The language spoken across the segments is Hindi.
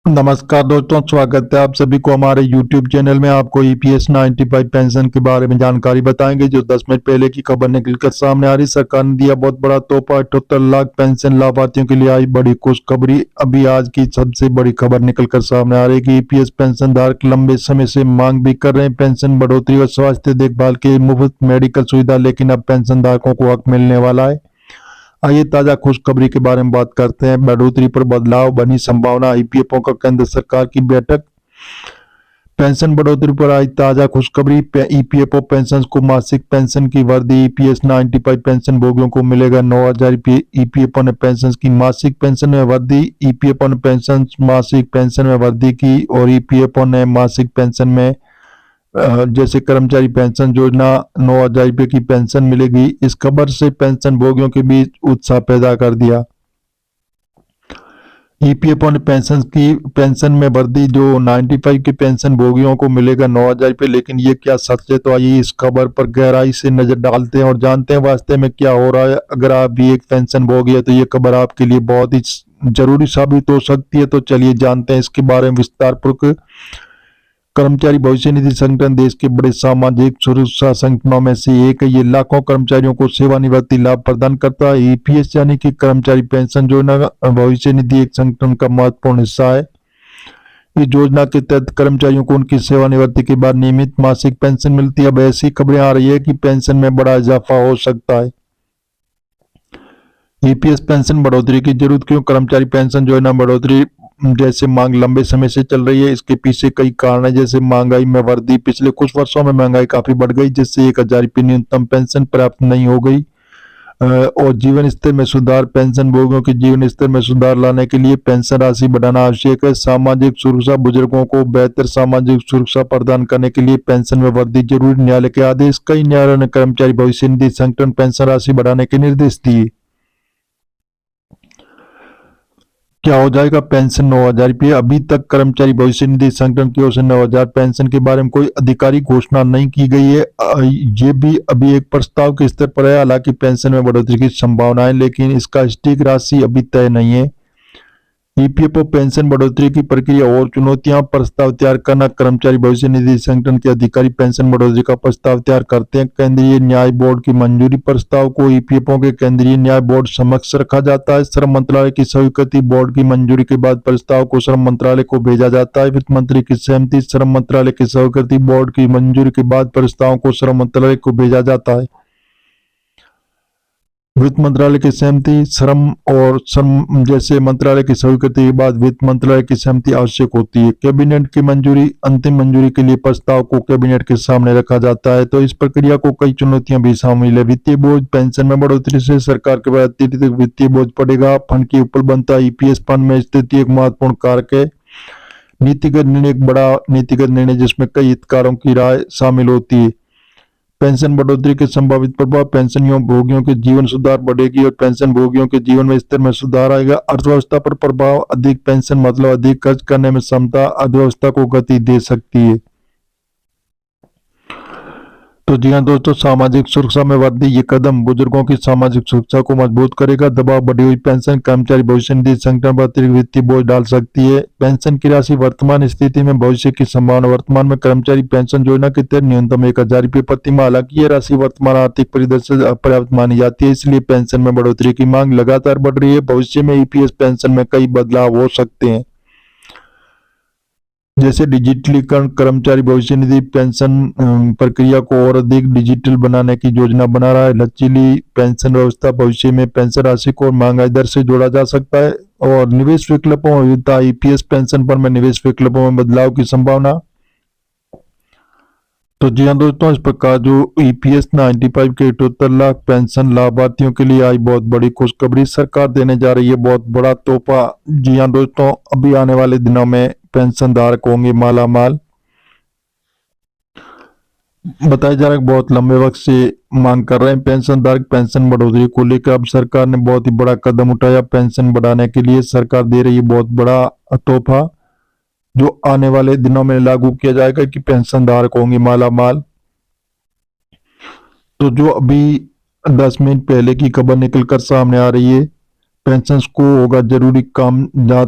नमस्कार दोस्तों, स्वागत है आप सभी को हमारे YouTube चैनल में। आपको EPS 95 पेंशन के बारे में जानकारी बताएंगे। जो 10 मिनट पहले की खबर निकलकर सामने आ रही, सरकार ने दिया बहुत बड़ा तोहफा। 78 लाख पेंशन लाभार्थियों के लिए आई बड़ी खुशखबरी। अभी आज की सबसे बड़ी खबर निकलकर सामने आ रही है कि EPS पेंशन धारक लंबे समय से मांग भी कर रहे हैं पेंशन बढ़ोतरी और स्वास्थ्य देखभाल के मुफ्त मेडिकल सुविधा, लेकिन अब पेंशन धारकों को हक मिलने वाला है। आइए ताजा खुशखबरी के बारे में बात करते हैं। बढ़ोतरी पर बदलाव, बनी संभावना। ईपीएफओ का केंद्र सरकार की बैठक। पेंशन बढ़ोतरी पर आई ताजा खुशखबरी। ईपीएफओ पेंशन को मासिक पेंशन की वर्दी। EPS 95 पेंशन भोगियों को मिलेगा 9,000 रुपये। ईपीएफओ ने पेंशन की मासिक पेंशन में वृद्धि। ईपीएफओ ने पेंशन मासिक पेंशन में वृद्धि की और ईपीएफओ ने मासिक पेंशन में जैसे कर्मचारी पेंशन योजना 9,000 रुपये की पेंशन मिलेगी। इस खबर से पेंशन भोगियों के बीच उत्साह पैदा कर दिया। ईपीएफओ ने पेंशन में वृद्धि। जो 95 के पेंशन भोगियों को मिलेगा 9,000 रुपये, लेकिन ये क्या सच है? तो आइए इस खबर पर गहराई से नजर डालते हैं और जानते हैं वास्तव में क्या हो रहा है। अगर आप भी एक पेंशन भोगी है तो ये खबर आपके लिए बहुत ही जरूरी साबित हो सकती है। तो चलिए जानते हैं इसके बारे में विस्तार पूर्वक। कर्मचारी भविष्य निधि संगठन देश के बड़े सामाजिक सुरक्षा संगठनों में से एक है। ये लाखों कर्मचारियों को सेवानिवृत्ति लाभ प्रदान करता है। ईपीएस यानी कि कर्मचारी पेंशन योजना भविष्य निधि एक संगठन का महत्वपूर्ण हिस्सा है। इस योजना के तहत कर्मचारियों को उनकी सेवानिवृत्ति के बाद नियमित मासिक पेंशन मिलती है। अब ऐसी खबरें आ रही है कि पेंशन में बड़ा इजाफा हो सकता है। ईपीएस पेंशन बढ़ोतरी की जरूरत क्यों? कर्मचारी पेंशन योजना बढ़ोतरी जैसे मांग लंबे समय से चल रही है। इसके पीछे कई कारण है, जैसे महंगाई में वृद्धि। पिछले कुछ वर्षों में महंगाई काफी बढ़ गई, जिससे 1,000 रुपये न्यूनतम पेंशन प्राप्त नहीं हो गई। और जीवन स्तर में सुधार। पेंशन भोगियों के जीवन स्तर में सुधार लाने के लिए पेंशन राशि बढ़ाना आवश्यक है। सामाजिक सुरक्षा। बुजुर्गों को बेहतर सामाजिक सुरक्षा प्रदान करने के लिए पेंशन में वृद्धि जरूरी। न्यायालय के आदेश। कई न्यायालयों ने कर्मचारी भविष्य निधि संगठन पेंशन राशि बढ़ाने के निर्देश दिए। क्या हो जाएगा? पेंशन 9,000 रुपये। अभी तक कर्मचारी भविष्य निधि संगठन की ओर से 9,000 पेंशन के बारे में कोई आधिकारिक घोषणा नहीं की गई है। ये भी अभी एक प्रस्ताव के स्तर पर है। हालांकि पेंशन में बढ़ोतरी की संभावना है, लेकिन इसका सटीक राशि अभी तय नहीं है। ईपीएफओ पेंशन बढ़ोतरी की प्रक्रिया और चुनौतियां। प्रस्ताव तैयार करना। कर्मचारी भविष्य निधि संगठन के अधिकारी पेंशन बढ़ोतरी का प्रस्ताव तैयार करते हैं। केंद्रीय न्याय बोर्ड की मंजूरी। प्रस्ताव को ईपीएफओ के केंद्रीय न्याय बोर्ड समक्ष रखा जाता है। श्रम मंत्रालय की स्वीकृति। बोर्ड की मंजूरी के बाद प्रस्ताव को श्रम मंत्रालय को भेजा जाता है। वित्त मंत्री की सहमति। श्रम मंत्रालय की स्वीकृति। बोर्ड की मंजूरी के बाद प्रस्ताव को श्रम मंत्रालय को भेजा जाता है। वित्त मंत्रालय की सहमति। श्रम जैसे मंत्रालय की स्वीकृति के बाद वित्त मंत्रालय की सहमति आवश्यक होती है। कैबिनेट की मंजूरी। अंतिम मंजूरी के लिए प्रस्ताव को कैबिनेट के सामने रखा जाता है। तो इस प्रक्रिया को कई चुनौतियां भी शामिल है। वित्तीय बोझ। पेंशन में बढ़ोतरी से सरकार के बाद अतिरिक्त वित्तीय बोझ पड़ेगा। फंड की उपलब्धता। ईपीएस फंड में स्थिति एक महत्वपूर्ण कारक है। नीतिगत निर्णय। एक बड़ा नीतिगत निर्णय जिसमें कई हितधारकों की राय शामिल होती है। पेंशन बढ़ोतरी के संभावित प्रभाव। पेंशन भोगियों के जीवन सुधार बढ़ेगी और पेंशन भोगियों के जीवन में स्तर में सुधार आएगा। अर्थव्यवस्था पर प्रभाव। अधिक पेंशन मतलब अधिक खर्च करने में क्षमता। अर्थव्यवस्था को गति दे सकती है। तो जी हाँ दोस्तों, सामाजिक सुरक्षा में वृद्धि। ये कदम बुजुर्गों की सामाजिक सुरक्षा को मजबूत करेगा। दबाव। बढ़ी हुई पेंशन कर्मचारी भविष्य निधि संगठन पर अतिरिक्त वित्तीय बोझ डाल सकती है। पेंशन की राशि। वर्तमान स्थिति में भविष्य की संभावना। वर्तमान में कर्मचारी पेंशन योजना के तहत न्यूनतम 1,000 रुपये प्रति माह। हालांकि यह राशि वर्तमान आर्थिक परिदृश्य से अपर्याप्त मानी जाती है, इसलिए पेंशन में बढ़ोतरी की मांग लगातार बढ़ रही है। भविष्य में ईपीएस पेंशन में कई बदलाव हो सकते हैं, जैसे डिजिटलीकरण। कर्मचारी भविष्य निधि पेंशन प्रक्रिया को और अधिक डिजिटल बनाने की योजना बना रहा है। लचीली पेंशन व्यवस्था। भविष्य में पेंशन राशि को महंगाई दर से जोड़ा जा सकता है। और निवेश विकल्पों में विविधता। ईपीएस पेंशन पर में निवेश विकल्पों में बदलाव की संभावना। तो जी हाँ दोस्तों, इस प्रकार जो ईपीएस 95 के 78 लाख पेंशन लाभार्थियों के लिए आई बहुत बड़ी खुशखबरी। सरकार देने जा रही है बहुत बड़ा तोहफा। जी हाँ दोस्तों, अभी आने वाले दिनों में पेंशन धारक होंगे माला माल। बताया जा रहा है बहुत लंबे वक्त से मांग कर रहे हैं पेंशन धारक पेंशन बढ़ोतरी को लेकर। अब सरकार ने बहुत ही बड़ा कदम उठाया पेंशन बढ़ाने के लिए। सरकार दे रही है बहुत बड़ा तोहफा, जो आने वाले दिनों में लागू किया जाएगा कि पेंशन धारक होंगे माला माल। तो जो अभी 10 मिनट पहले की खबर निकलकर सामने आ रही है, पेंशन को होगा जरूरी काम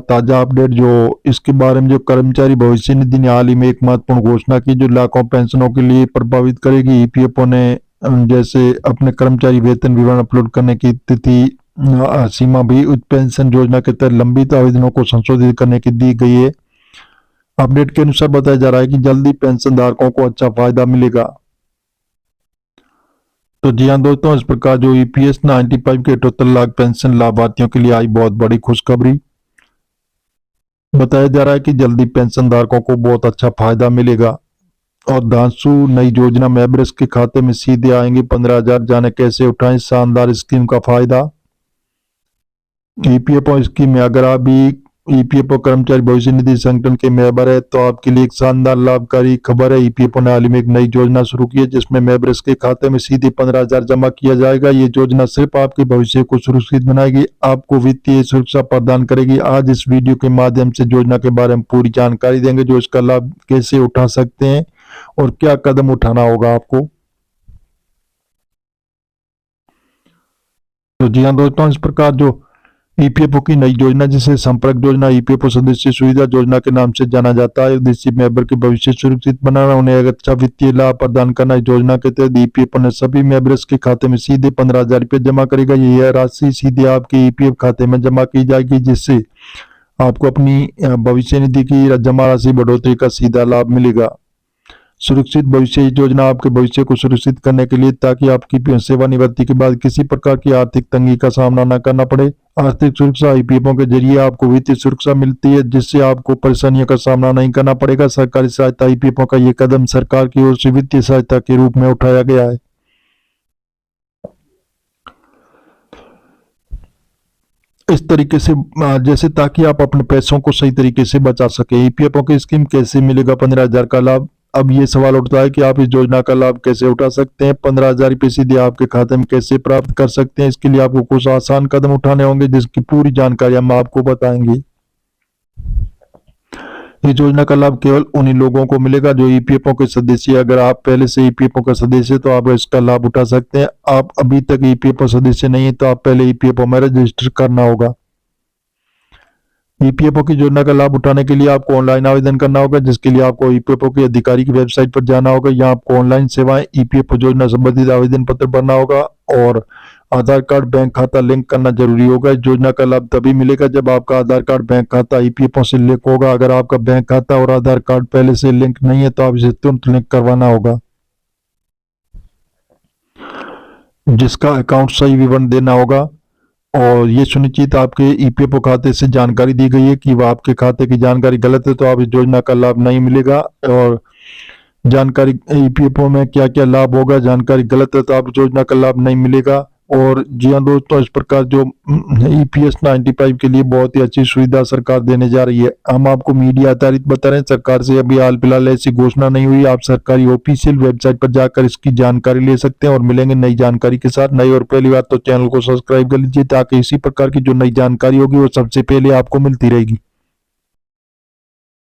ताजा अपडेट। जो इसके बारे में जो कर्मचारी भविष्य निधि ने हाल ही में एक महत्वपूर्ण घोषणा की जो लाखों पेंशनों के लिए प्रभावित करेगी। ईपीएफओ ने जैसे अपने कर्मचारी वेतन विवरण अपलोड करने की तिथि सीमा भी उच्च पेंशन योजना के तहत लंबित आवेदनों को संशोधित करने की दी गई है। अपडेट के अनुसार बताया जा रहा है कि जल्दी पेंशन धारकों को अच्छा फायदा मिलेगा। तो जी हाँ दोस्तों, इस प्रकार जो ईपीएस 95 के 78 लाख पेंशन लाभार्थियों के लिए आई बहुत बड़ी खुशखबरी। बताया जा रहा है कि जल्दी पेंशन धारकों को बहुत अच्छा फायदा मिलेगा और धांसू नई योजना में एवरेज के खाते में सीधे आएंगे 15,000। जाने कैसे उठाएं शानदार स्कीम का फायदा। ईपीएफओ स्कीम में अगर आप भी ईपीएफओ कर्मचारी भविष्य निधि संगठन के मेंबर है तो आपके लिए एक शानदार लाभकारी खबर है। ईपीएफओ ने हाल ही में एक नई योजना शुरू की है जिसमें मेंबर्स के खाते में सीधे 15,000 जमा किया जाएगा। ये योजना सिर्फ आपके भविष्य को सुरक्षित बनाएगी, आपको वित्तीय सुरक्षा प्रदान करेगी। आज इस वीडियो के माध्यम से योजना के बारे में पूरी जानकारी देंगे, जो इसका लाभ कैसे उठा सकते हैं और क्या कदम उठाना होगा आपको। तो जी हाँ दोस्तों, इस प्रकार जो ईपीएफओ की नई योजना जिसे संपर्क योजना ईपीएफओ सदस्य सुविधा योजना के नाम से जाना जाता है, उद्देश्य मेंबर के भविष्य सुरक्षित बनाना, उन्हें एक अच्छा वित्तीय लाभ प्रदान करना। इस योजना के तहत ईपीएफओ ने सभी मेंबर्स के खाते में सीधे 15,000 रुपये जमा करेगा। यह राशि सीधे आपके ईपीएफ खाते में जमा की जाएगी जिससे आपको अपनी भविष्य निधि की जमा राशि बढ़ोतरी का सीधा लाभ मिलेगा। सुरक्षित भविष्य योजना आपके भविष्य को सुरक्षित करने के लिए ताकि आपकी सेवानिवृत्ति के बाद किसी प्रकार की आर्थिक तंगी का सामना न करना पड़े। आर्थिक सुरक्षा ईपीएफओ के जरिए आपको वित्तीय सुरक्षा मिलती है जिससे आपको परेशानियों का सामना नहीं करना पड़ेगा। सरकारी सहायता ईपीएफओ का ये कदम सरकार की ओर से वित्तीय सहायता के रूप में उठाया गया है। इस तरीके से जैसे ताकि आप अपने पैसों को सही तरीके से बचा सके। ईपीएफओ की स्कीम कैसे मिलेगा 15,000 का लाभ। अब ये सवाल उठता है कि आप इस योजना का लाभ कैसे उठा सकते हैं, 15,000 रुपये सीधे आपके खाते में कैसे प्राप्त कर सकते हैं। इसके लिए आपको कुछ आसान कदम उठाने होंगे जिसकी पूरी जानकारी हम आपको बताएंगे। इस योजना का लाभ केवल उन्हीं लोगों को मिलेगा जो ईपीएफओ के सदस्य। अगर आप पहले से ईपीएफओ का सदस्य है तो आप इसका लाभ उठा सकते हैं। आप अभी तक ईपीएफओ सदस्य नहीं है तो आप पहले ईपीएफओ में रजिस्टर करना होगा। ईपीएफओ की योजना का लाभ उठाने के लिए आपको ऑनलाइन आवेदन करना होगा जिसके लिए आपको ईपीएफओ के अधिकारी की वेबसाइट पर जाना होगा। यहाँ आपको ऑनलाइन सेवाएं ईपीएफओ योजना संबंधित आवेदन पत्र भरना होगा और आधार कार्ड बैंक खाता लिंक करना जरूरी होगा। इस योजना का लाभ तभी मिलेगा जब आपका आधार कार्ड बैंक खाता ईपीएफओ से लिंक होगा। अगर आपका बैंक खाता और आधार कार्ड पहले से लिंक नहीं है तो आप इसे तुरंत लिंक करवाना होगा, जिसका अकाउंट सही विवरण देना होगा और ये सुनिश्चित आपके ईपीएफओ खाते से जानकारी दी गई है कि वह आपके खाते की जानकारी गलत है तो आप इस योजना का लाभ नहीं मिलेगा। और जानकारी ईपीएफओ में क्या क्या लाभ होगा, जानकारी गलत है तो आप इस योजना का लाभ नहीं मिलेगा। और जी हाँ दोस्तों, इस प्रकार जो ईपीएस 95 के लिए बहुत ही अच्छी सुविधा सरकार देने जा रही है। हम आपको मीडिया आधारित बता रहे हैं, सरकार से अभी हाल फिलहाल ऐसी घोषणा नहीं हुई। आप सरकारी ऑफिशियल वेबसाइट पर जाकर इसकी जानकारी ले सकते हैं और मिलेंगे नई जानकारी के साथ। नई और पहली बात तो चैनल को सब्सक्राइब कर लीजिए ताकि इसी प्रकार की जो नई जानकारी होगी वो सबसे पहले आपको मिलती रहेगी।